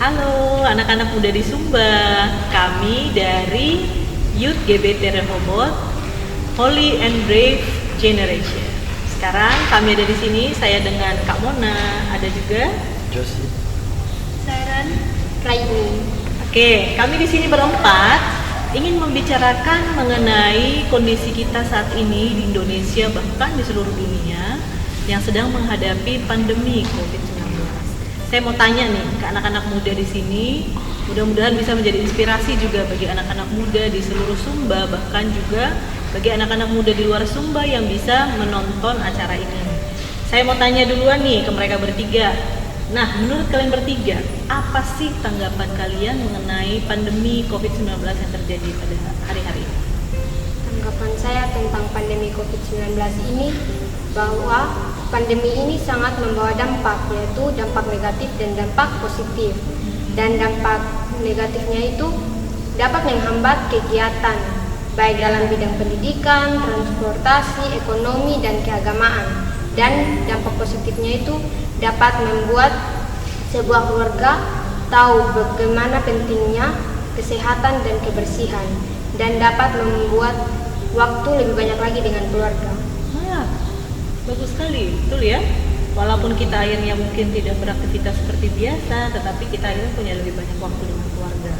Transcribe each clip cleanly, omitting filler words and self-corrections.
Halo anak-anak muda di Sumba, kami dari Youth GBT Rehoboth Holy and Brave Generation. Sekarang kami ada di sini, saya dengan Kak Mona, ada juga Josie, Saran Raini. Oke, kami di sini berempat ingin membicarakan mengenai kondisi kita saat ini di Indonesia bahkan di seluruh dunia yang sedang menghadapi pandemi COVID-19. Saya mau tanya nih ke anak-anak muda di sini, mudah-mudahan bisa menjadi inspirasi juga bagi anak-anak muda di seluruh Sumba, bahkan juga bagi anak-anak muda di luar Sumba yang bisa menonton acara ini. Saya mau tanya duluan nih ke mereka bertiga. Nah, menurut kalian bertiga, apa sih tanggapan kalian mengenai pandemi COVID-19 yang terjadi pada hari-hari ini? Tanggapan saya tentang pandemi COVID-19 ini bahwa pandemi ini sangat membawa dampak, yaitu dampak negatif dan dampak positif. Dan dampak negatifnya itu dapat menghambat kegiatan baik dalam bidang pendidikan, transportasi, ekonomi, dan keagamaan. Dan dampak positifnya itu dapat membuat sebuah keluarga tahu bagaimana pentingnya kesehatan dan kebersihan, dan dapat membuat waktu lebih banyak lagi dengan keluarga. Bagus sekali, betul ya. Walaupun kita akhirnya mungkin tidak beraktivitas seperti biasa, tetapi kita akhirnya punya lebih banyak waktu dengan keluarga.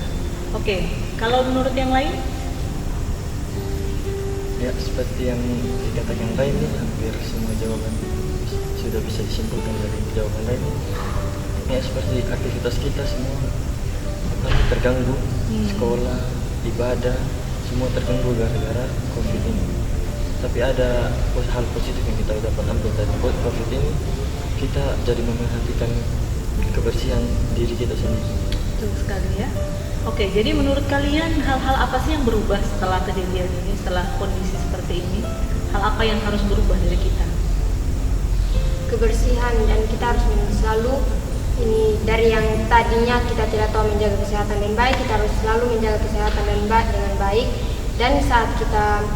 Oke, kalau menurut yang lain? ya seperti yang dikatakan Raini, hampir semua jawaban sudah bisa disimpulkan dari jawaban Raini. Ya seperti aktivitas kita semua terganggu, sekolah, ibadah, semua terganggu gara-gara COVID ini. Tapi ada hal positif yang kita dapat ambil dari COVID ini, kita jadi memperhatikan kebersihan diri kita sendiri. Betul sekali ya. Oke, jadi menurut kalian hal-hal apa sih yang berubah setelah kejadian ini, setelah kondisi seperti ini? Hal apa yang harus berubah dari kita? Kebersihan, dan kita harus selalu ini dari yang tadinya kita tidak tahu menjaga kesehatan dengan baik, kita harus selalu menjaga kesehatan dengan baik. Dan saat kita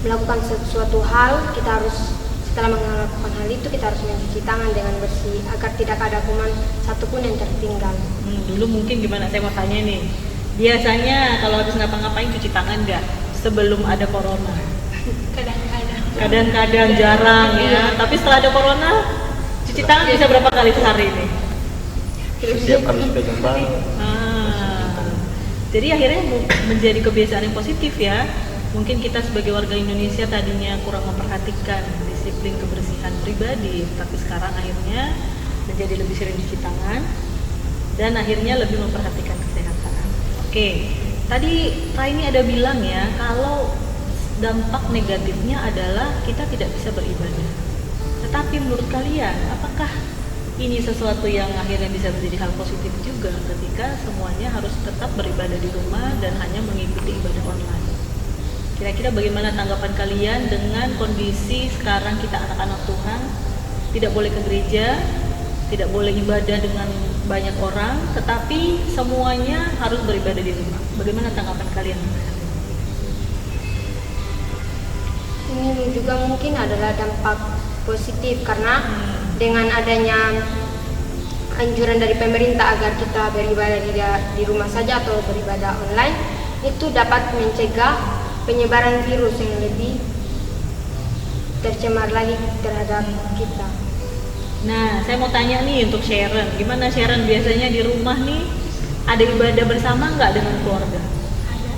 melakukan sesuatu hal, kita harus setelah melakukan hal itu kita harus mencuci tangan dengan bersih agar tidak ada kuman satupun yang tertinggal. Dulu mungkin gimana? Saya mau tanya nih. Biasanya kalau habis ngapa-ngapain cuci tangan nggak sebelum ada corona? Kadang-kadang jarang ya. Tapi setelah ada corona, cuci tangan bisa berapa kali sehari ini? Setiap harus pegang banget. Jadi akhirnya menjadi kebiasaan yang positif ya. Mungkin kita sebagai warga Indonesia tadinya kurang memperhatikan disiplin kebersihan pribadi, tapi sekarang akhirnya menjadi lebih sering cuci tangan dan akhirnya lebih memperhatikan kesehatan. Oke, tadi Raini ada bilang ya kalau dampak negatifnya adalah kita tidak bisa beribadah. Tetapi menurut kalian, apakah ini sesuatu yang akhirnya bisa menjadi hal positif juga ketika semuanya harus tetap beribadah di rumah dan hanya mengikuti ibadah online? Kira-kira bagaimana tanggapan kalian dengan kondisi sekarang kita anak-anak Tuhan tidak boleh ke gereja, tidak boleh ibadah dengan banyak orang, tetapi semuanya harus beribadah di rumah? Bagaimana tanggapan kalian? Ini juga mungkin adalah dampak positif karena dengan adanya anjuran dari pemerintah agar kita beribadah di rumah saja atau beribadah online, itu dapat mencegah penyebaran virus yang lebih tercemar lagi terhadap kita. Nah, saya mau tanya nih untuk Sharon, gimana Sharon biasanya di rumah nih ada ibadah bersama nggak dengan keluarga? Ada.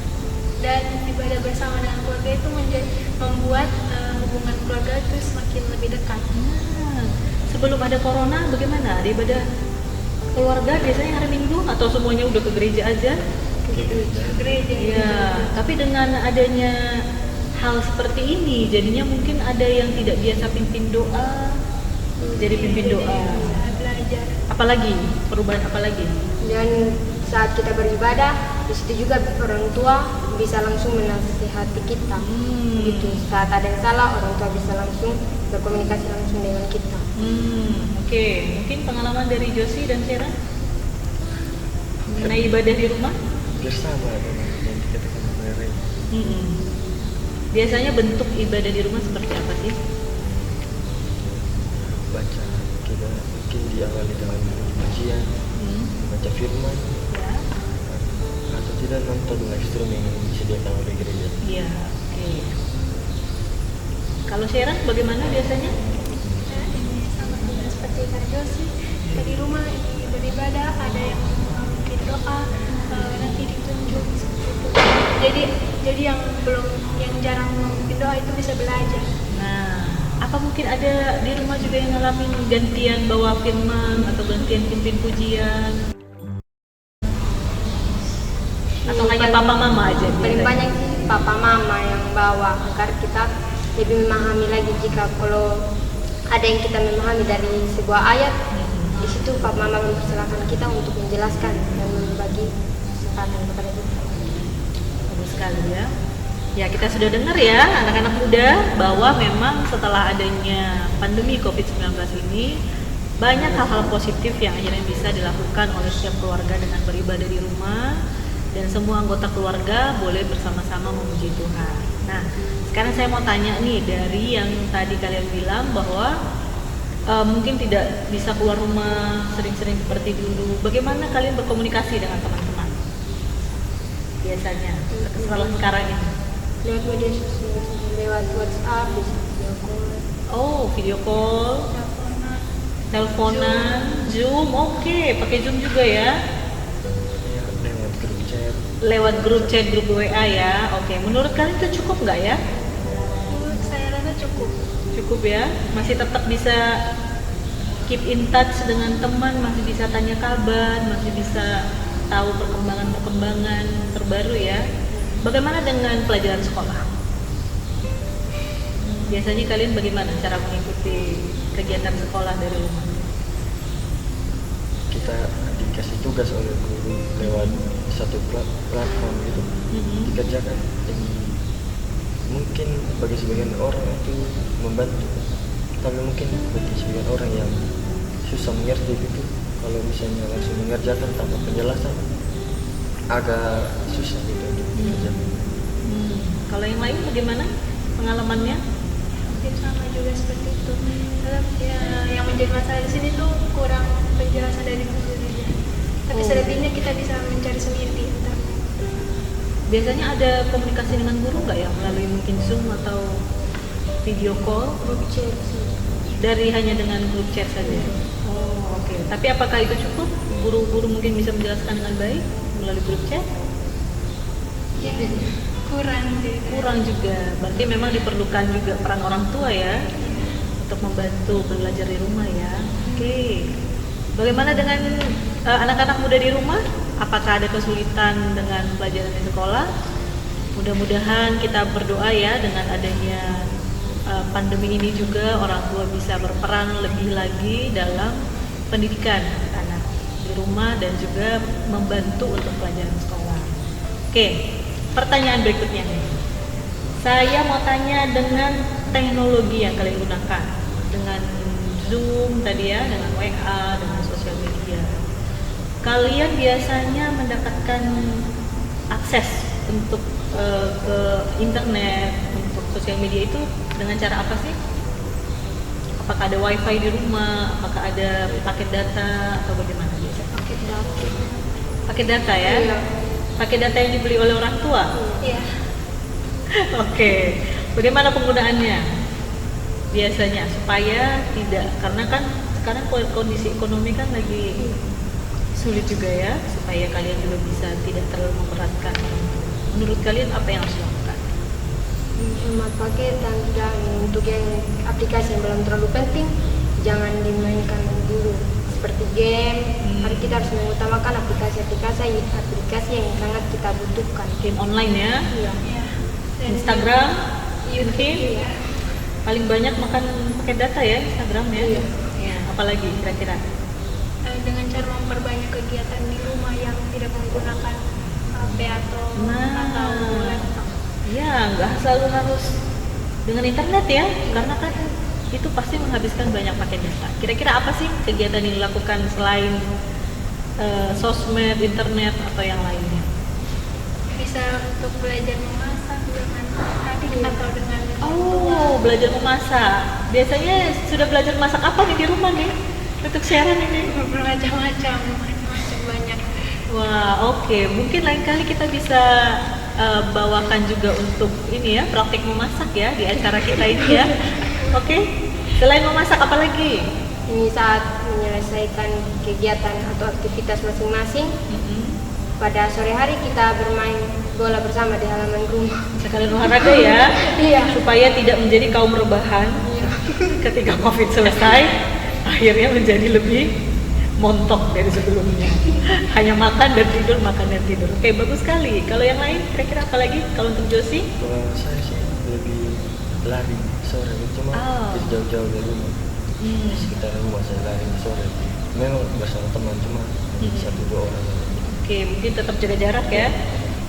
Dan ibadah bersama dengan keluarga itu membuat hubungan keluarga itu semakin lebih dekat. Sebelum ada corona bagaimana? Ada ibadah keluarga biasanya hari Minggu atau semuanya udah ke gereja aja? Gereja. Iya, tapi dengan adanya hal seperti ini, jadinya mungkin ada yang tidak biasa pimpin doa, jadi pimpin doa. Belajar. Apalagi perubahan apalagi? Dan saat kita beribadah, di situ juga orang tua bisa langsung menasihati kita. Gitu. Saat ada yang salah, orang tua bisa langsung berkomunikasi langsung dengan kita. Oke. Mungkin pengalaman dari Josie dan Sarah mengenai ibadah di rumah? Bersama dengan yang dikatakan oleh Raini. Biasanya bentuk ibadah di rumah seperti apa sih? Baca, kita mungkin diawali dengan pujian, membaca firman, Ya. atau tidak nonton live streaming yang disediakan oleh gereja. Iya, oke. Kalau Sharon bagaimana biasanya? Nah, ini sama juga seperti Kak sih. Dari rumah ini beribadah, ada yang memimpin doa, nanti ditunjuk seperti itu. Jadi yang jarang memimpin doa itu bisa belajar. Nah, apa mungkin ada di rumah juga yang ngalamin gantian bawa firman atau gantian pimpin pujian? Atau hanya papa mama aja? Paling biasanya? banyak sih papa mama yang bawa agar kita lebih memahami lagi. Jika kalau ada yang kita memahami dari sebuah ayat, di situ papa mama mempersilahkan kita untuk menjelaskan dan membagi kesempatan kepada kita. Bagus sekali ya. Ya, kita sudah dengar ya anak-anak muda bahwa memang setelah adanya pandemi COVID-19 ini banyak hal-hal positif yang akhirnya bisa dilakukan oleh setiap keluarga dengan beribadah di rumah, dan semua anggota keluarga boleh bersama-sama memuji Tuhan. Nah, sekarang saya mau tanya nih, dari yang tadi kalian bilang bahwa mungkin tidak bisa keluar rumah sering-sering seperti dulu, bagaimana kalian berkomunikasi dengan teman-teman biasanya setelah sekarang ini? Lewat media sosial, lewat WhatsApp, bisa video call. Oh, video call, teleponan, Zoom, oke, pakai Zoom juga ya? Ya, lewat grup chat. Lewat grup chat, grup WA ya, oke. Menurut kalian itu cukup nggak ya? Menurut saya rasa cukup. Cukup ya? Masih tetap bisa keep in touch dengan teman, masih bisa tanya kabar, masih bisa tahu perkembangan-perkembangan terbaru ya. Bagaimana dengan pelajaran sekolah? Biasanya kalian bagaimana cara mengikuti kegiatan sekolah dari rumah? Kita dikasih tugas oleh guru lewat satu platform gitu, dikerjakan. Jadi mungkin bagi sebagian orang itu membantu, tapi mungkin bagi sebagian orang yang susah mengerti gitu, kalau misalnya langsung mengerjakan tanpa penjelasan agak susah gitu untuk dikerjakan. Kalau yang lain bagaimana pengalamannya? Mungkin sama juga seperti itu. Dalam yang menjadi masalah di sini tuh kurang penjelasan dari guru saja. Tapi selebihnya kita bisa mencari sendiri di internet. Biasanya ada komunikasi dengan guru nggak ya, melalui mungkin Zoom atau video call? Grup chat sih. Dari hanya dengan grup chat saja. Oh, oke. Tapi apakah itu cukup? Guru-guru mungkin bisa menjelaskan dengan baik melalui grup chat? Ya, kurang sih. Kurang juga. Berarti memang diperlukan juga peran orang tua ya untuk membantu belajar di rumah ya. Oke. Bagaimana dengan anak-anak muda di rumah? Apakah ada kesulitan dengan pelajaran di sekolah? Mudah-mudahan kita berdoa ya, dengan adanya pandemi ini juga orang tua bisa berperan lebih lagi dalam pendidikan anak di rumah dan juga membantu untuk pelajaran sekolah. Oke, pertanyaan berikutnya nih. Saya mau tanya dengan teknologi yang kalian gunakan, dengan Zoom tadi ya, dengan WA, dengan sosial media. Kalian biasanya mendapatkan akses untuk ke internet, untuk sosial media itu dengan cara apa sih? Apakah ada wifi di rumah? Apakah ada paket data atau bagaimana biasanya? Paket data. Paket data ya? Iya. Paket data yang dibeli oleh orang tua? Iya. Oke. Bagaimana penggunaannya? Biasanya supaya tidak, karena kan sekarang kondisi ekonomi kan lagi sulit juga ya, supaya kalian juga bisa tidak terlalu memberatkan orang tua. Menurut kalian apa yang harus dilakukan? Hemat paket dan untuk yang aplikasi yang belum terlalu penting jangan dimainkan dulu, seperti game. Hari kita harus mengutamakan aplikasi yang sangat kita butuhkan. Game online ya, Iya. Iya. Dan Instagram, mungkin Iya. paling banyak makan pakai data ya Instagram ya. Iya. Ya, apalagi kira-kira? Dengan cara memperbanyak kegiatan di rumah yang tidak menggunakan HP atau laptop. Ya, nggak selalu harus dengan internet ya, karena kan itu pasti menghabiskan banyak paket data. Kira-kira apa sih kegiatan yang dilakukan selain sosmed, internet atau yang lainnya? Bisa untuk belajar memasak dengan adik atau dengan Oh, belajar memasak. Biasanya sudah belajar masak apa nih di rumah nih? Untuk Sharon ini? bermacam-macam. banyak. Wah, oke. Mungkin lain kali kita bisa bawakan juga untuk ini ya, praktik memasak ya di acara kita ini ya. Oke. Selain memasak apa lagi? Ini saat menyelesaikan kegiatan atau aktivitas masing-masing, pada sore hari kita bermain bola bersama di halaman rumah. Sekalian olahraga ya. Iya. Supaya tidak menjadi kaum rebahan. Ketika COVID selesai, akhirnya menjadi lebih montok dari sebelumnya. Hanya makan dan tidur, makan dan tidur. Oke, bagus sekali. Kalau yang lain, kira-kira apa lagi? Kalau untuk Josie? Kalau saya sih lebih lari sore, cuma jauh-jauh dari rumah. Di sekitar rumah saya lari sore. Memang bersama teman, cuma 1-2 orang. Oke, mungkin tetap jaga jarak ya.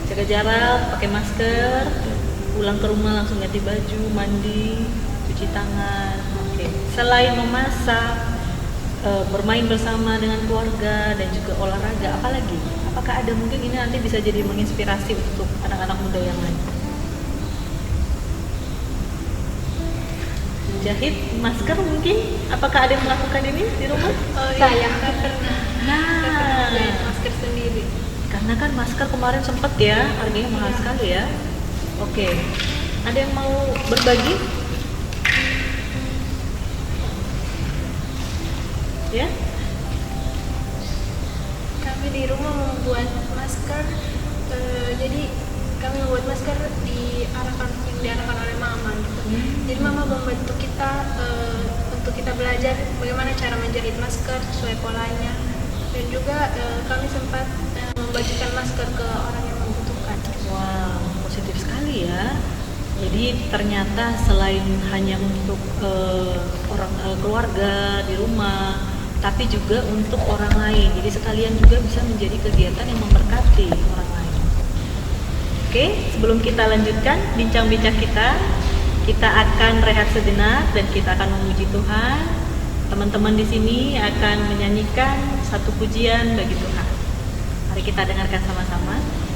Jaga jarak, pakai masker. Pulang ke rumah langsung ganti baju, mandi, cuci tangan. Oke. Selain memasak, bermain bersama dengan keluarga dan juga olahraga, apalagi? Apakah ada mungkin ini nanti bisa jadi menginspirasi untuk anak-anak muda yang lain? Jahit masker mungkin? Apakah ada yang melakukan ini di rumah? Saya. Nggak pernah. Nah, Jahit masker sendiri. karena kan masker kemarin sempet ya, harganya mahal sekali ya. Oke, ada yang mau berbagi? Ya? Kami di rumah membuat masker, jadi kami membuat masker yang diarahkan oleh mama gitu. Jadi mama membantu kita untuk kita belajar bagaimana cara menjahit masker sesuai polanya, dan juga kami sempat membagikan masker ke orang yang membutuhkan. Wow, positif sekali ya. Jadi ternyata selain hanya untuk keluarga di rumah, tapi juga untuk orang lain. Jadi sekalian juga bisa menjadi kegiatan yang memberkati orang lain. Oke, sebelum kita lanjutkan bincang-bincang kita akan rehat sejenak dan kita akan memuji Tuhan. Teman-teman di sini akan menyanyikan satu pujian bagi Tuhan. Mari kita dengarkan sama-sama. Kau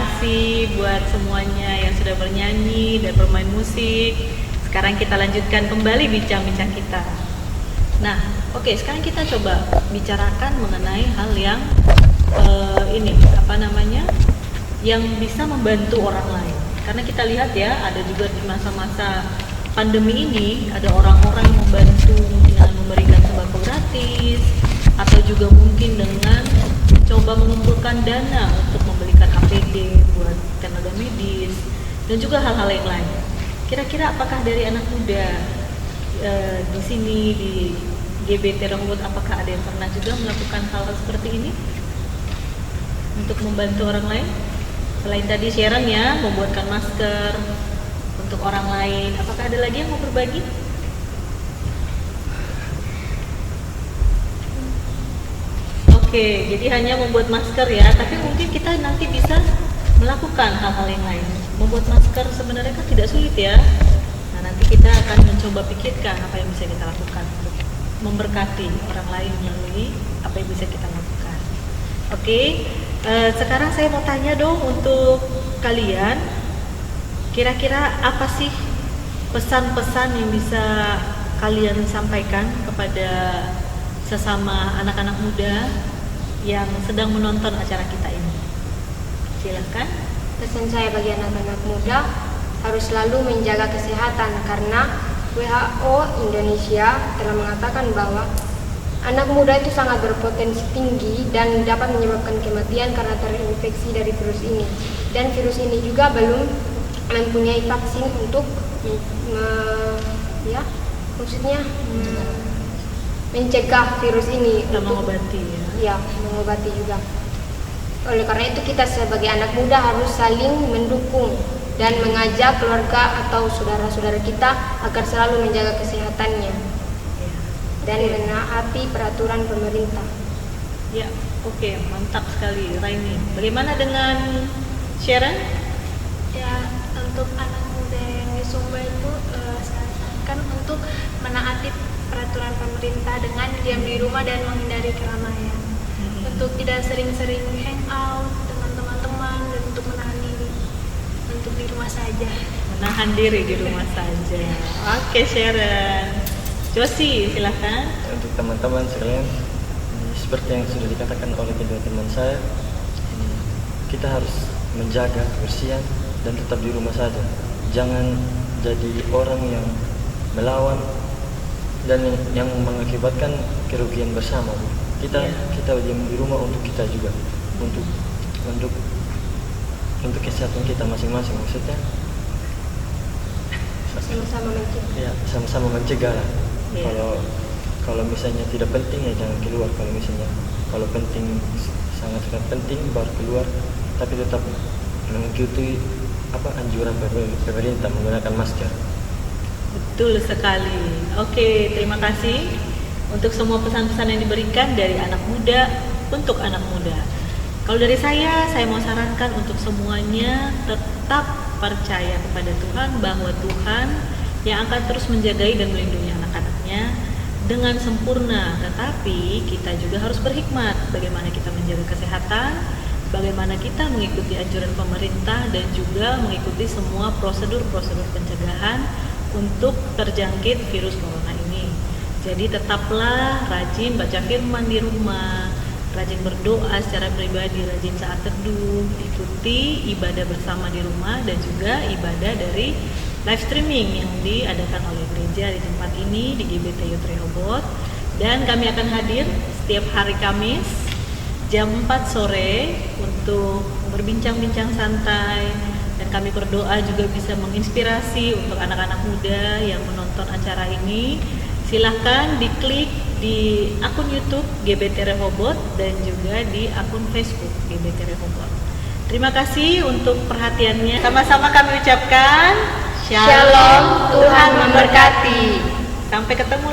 kasih buat semuanya yang sudah bernyanyi dan bermain musik. Sekarang kita lanjutkan kembali bincang-bincang kita. Nah, oke, sekarang kita coba bicarakan mengenai hal yang yang bisa membantu orang lain. Karena kita lihat ya, ada juga di masa-masa pandemi ini ada orang-orang yang membantu dengan memberikan sembako gratis, atau juga mungkin dengan coba mengumpulkan dana untuk membelikan APD buat tenaga medis dan juga hal-hal yang lain. Kira-kira apakah dari anak muda di sini di GBT Rehoboth, apakah ada yang pernah juga melakukan hal-hal seperti ini untuk membantu orang lain? Selain tadi Sharon ya, membuatkan masker untuk orang lain, apakah ada lagi yang mau berbagi? Oke, jadi hanya membuat masker ya, tapi mungkin kita nanti bisa melakukan hal-hal yang lain. Membuat masker sebenarnya kan tidak sulit ya. Nah, nanti kita akan mencoba pikirkan apa yang bisa kita lakukan untuk memberkati orang lain melalui apa yang bisa kita lakukan. Oke, sekarang saya mau tanya dong untuk kalian, kira-kira apa sih pesan-pesan yang bisa kalian sampaikan kepada sesama anak-anak muda yang sedang menonton acara kita ini? Silakan. Pesan saya bagi anak-anak muda harus selalu menjaga kesehatan, karena WHO Indonesia telah mengatakan bahwa anak muda itu sangat berpotensi tinggi dan dapat menyebabkan kematian karena terinfeksi dari virus ini. Dan virus ini juga belum mempunyai vaksin untuk mencegah virus ini, Kita untuk mengobati ya. Ya, mengobati juga. Oleh karena itu kita sebagai anak muda harus saling mendukung dan mengajak keluarga atau saudara-saudara kita agar selalu menjaga kesehatannya dan menaati peraturan pemerintah. Ya, oke, mantap sekali Raini. Bagaimana dengan Sharon? Ya, untuk anak muda yang di Sumba itu saya sarankan untuk menaati peraturan pemerintah dengan diam di rumah dan menghindari keramaian. Untuk tidak sering-sering hangout dengan teman-teman dan untuk menahan diri untuk di rumah saja. Menahan diri di rumah saja. Oke, Sharon. Josie, silahkan. Untuk teman-teman sekalian, seperti yang sudah dikatakan oleh kedua teman saya, kita harus menjaga kebersihan dan tetap di rumah saja. Jangan jadi orang yang melawan dan yang mengakibatkan kerugian bersama. Kita diam di rumah untuk kita juga, untuk kesehatan kita masing-masing, maksudnya Sama-sama mencegah. ya sama-sama mencegah lah. Iya. Kalau misalnya tidak penting ya jangan keluar. Kalau penting, sangat penting baru keluar, tapi tetap mengikuti anjuran pemerintah menggunakan masker. Betul sekali. Oke, terima kasih untuk semua pesan-pesan yang diberikan dari anak muda untuk anak muda. Kalau dari saya mau sarankan untuk semuanya tetap percaya kepada Tuhan, bahwa Tuhan yang akan terus menjagai dan melindungi anak-anaknya dengan sempurna. Tetapi kita juga harus berhikmat bagaimana kita menjaga kesehatan, bagaimana kita mengikuti anjuran pemerintah dan juga mengikuti semua prosedur-prosedur pencegahan untuk terjangkit virus corona ini. Jadi tetaplah rajin baca firman di rumah, rajin berdoa secara pribadi, rajin saat teduh, ikuti ibadah bersama di rumah dan juga ibadah dari live streaming yang diadakan oleh gereja di tempat ini di GBT Youth Rehoboth. Dan kami akan hadir setiap hari Kamis jam 4 sore untuk berbincang-bincang santai, dan kami berdoa juga bisa menginspirasi untuk anak-anak muda yang menonton acara ini. Silahkan diklik di akun YouTube GBT Rehoboth dan juga di akun Facebook GBT Rehoboth. Terima kasih untuk perhatiannya. Sama-sama kami ucapkan Shalom, Tuhan memberkati. Sampai ketemu